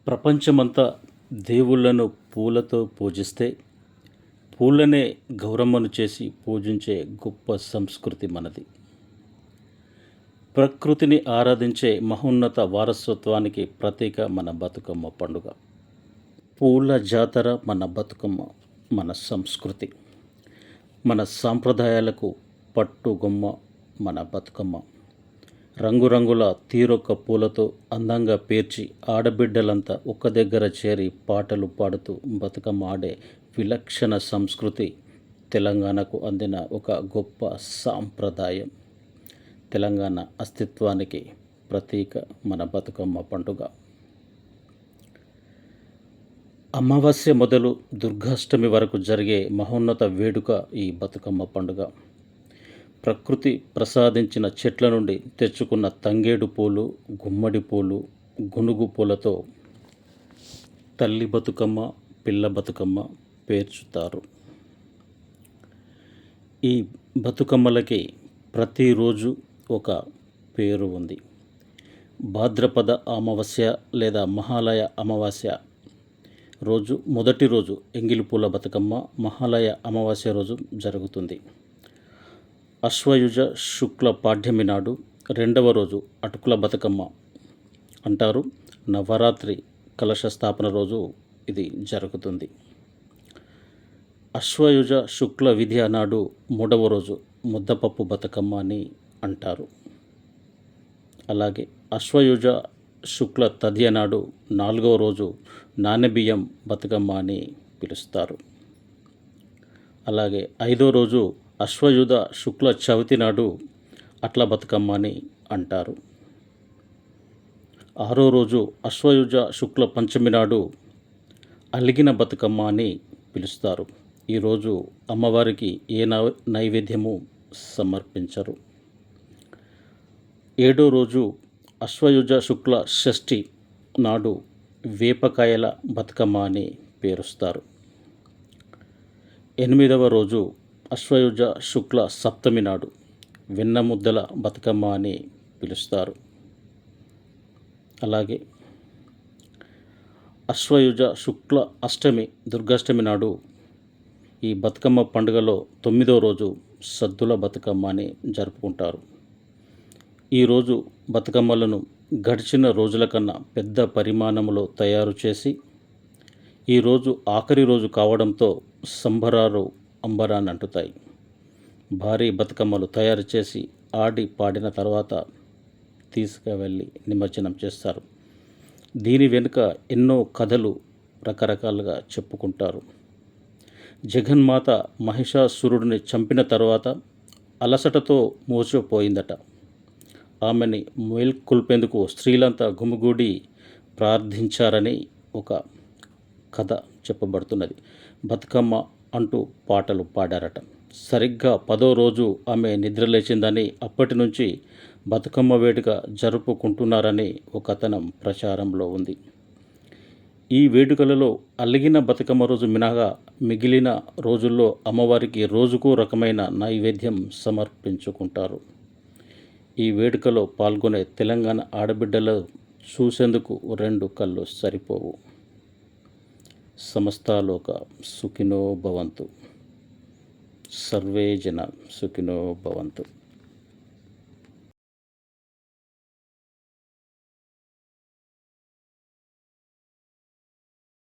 ప్రపంచమంతా దేవుళ్ళను పూలతో పూజిస్తే, పూలనే గౌరమ్మను చేసి పూజించే గొప్ప సంస్కృతి మనది. ప్రకృతిని ఆరాధించే మహోన్నత వారసత్వానికి ప్రతీక మన బతుకమ్మ పండుగ. పూల జాతర మన బతుకమ్మ, మన సంస్కృతి. మన సాంప్రదాయాలకు పట్టుగొమ్మ మన బతుకమ్మ. రంగురంగుల తీరొక్క పూలతో అందంగా పేర్చి ఆడబిడ్డలంతా ఒక్క దగ్గర చేరి పాటలు పాడుతూ బతుకమ్మ ఆడే విలక్షణ సంస్కృతి తెలంగాణకు అందిన ఒక గొప్ప సాంప్రదాయం. తెలంగాణ అస్తిత్వానికి ప్రతీక మన బతుకమ్మ పండుగ. అమావాస్య మొదలు దుర్గాష్టమి వరకు జరిగే మహోన్నత వేడుక ఈ బతుకమ్మ పండుగ. ప్రకృతి ప్రసాదించిన చెట్ల నుండి తెచ్చుకున్న తంగేడు పూలు, గుమ్మడి పూలు, గునుగు పూలతో తల్లి బతుకమ్మ, పిల్ల బతుకమ్మ పేర్చుతారు. ఈ బతుకమ్మలకి ప్రతిరోజు ఒక పేరు ఉంది. భాద్రపద అమావాస్య లేదా మహాలయ అమావాస్య రోజు మొదటి రోజు ఎంగిలి పూల బతుకమ్మ, మహాలయ అమావాస్య రోజు జరుగుతుంది. అశ్వయుజ శుక్ల పాడ్యమి నాడు రెండవ రోజు అటుకుల బతుకమ్మ అంటారు. నవరాత్రి కలశ స్థాపన రోజు ఇది జరుగుతుంది. అశ్వయుజ శుక్ల విద్య నాడు మూడవ రోజు ముద్దపప్పు బతుకమ్మ అని అంటారు. అలాగే అశ్వయుజ శుక్ల తదియ నాడు నాలుగవ రోజు నానబియ్యం బతుకమ్మ అని పిలుస్తారు. అలాగే ఐదో రోజు అశ్వయుధ శుక్ల చవితి నాడు అట్ల బతుకమ్మ అని అంటారు. ఆరో రోజు అశ్వయుజ శుక్ల పంచమి నాడు అలిగిన బతుకమ్మ అని పిలుస్తారు. ఈరోజు అమ్మవారికి ఏ నైవేద్యము సమర్పించరు. ఏడో రోజు అశ్వయుజ శుక్ల షష్ఠి నాడు వేపకాయల బతుకమ్మ అని పేరుస్తారు. ఎనిమిదవ రోజు అశ్వయుజ శుక్ల సప్తమి నాడు వెన్నముద్దల బతుకమ్మ అని పిలుస్తారు. అలాగే అశ్వయుజ శుక్ల అష్టమి దుర్గాష్టమి నాడు ఈ బతుకమ్మ పండుగలో తొమ్మిదో రోజు సద్దుల బతుకమ్మ అని జరుపుకుంటారు. ఈరోజు బతుకమ్మలను గడిచిన రోజుల కన్నా పెద్ద పరిమాణంలో తయారు చేసి ఈరోజు ఆఖరి రోజు కావడంతో సంబరాలు అంబరాన్ని అంటుతాయి. భారీ బతుకమ్మలు తయారు చేసి ఆడి పాడిన తర్వాత తీసుకువెళ్ళి నిమజ్జనం చేస్తారు. దీని వెనుక ఎన్నో కథలు రకరకాలుగా చెప్పుకుంటారు. జగన్మాత మహిషాసురుడిని చంపిన తర్వాత అలసటతో మూర్ఛపోయిందట. ఆమెని మేల్కొల్పేందుకు స్త్రీలంతా గుమిగూడి ప్రార్థించారని ఒక కథ చెప్పబడుతున్నది. బతుకమ్మ అంటూ పాటలు పాడారట. సరిగ్గా 10వ రోజు ఆమె నిద్రలేచిందని, అప్పటి నుంచి బతుకమ్మ వేడుక జరుపుకుంటున్నారని ఒక కథనం ప్రచారంలో ఉంది. ఈ వేడుకలలో అలిగిన బతుకమ్మ రోజు మినహా మిగిలిన రోజుల్లో అమ్మవారికి రోజుకో రకమైన నైవేద్యం సమర్పించుకుంటారు. ఈ వేడుకలో పాల్గొనే తెలంగాణ ఆడబిడ్డలు చూసేందుకు 2 కళ్ళు సరిపోవు. సమస్తాలోక సుఖినో భవంతు. సర్వే జన సుఖినో భవంతు.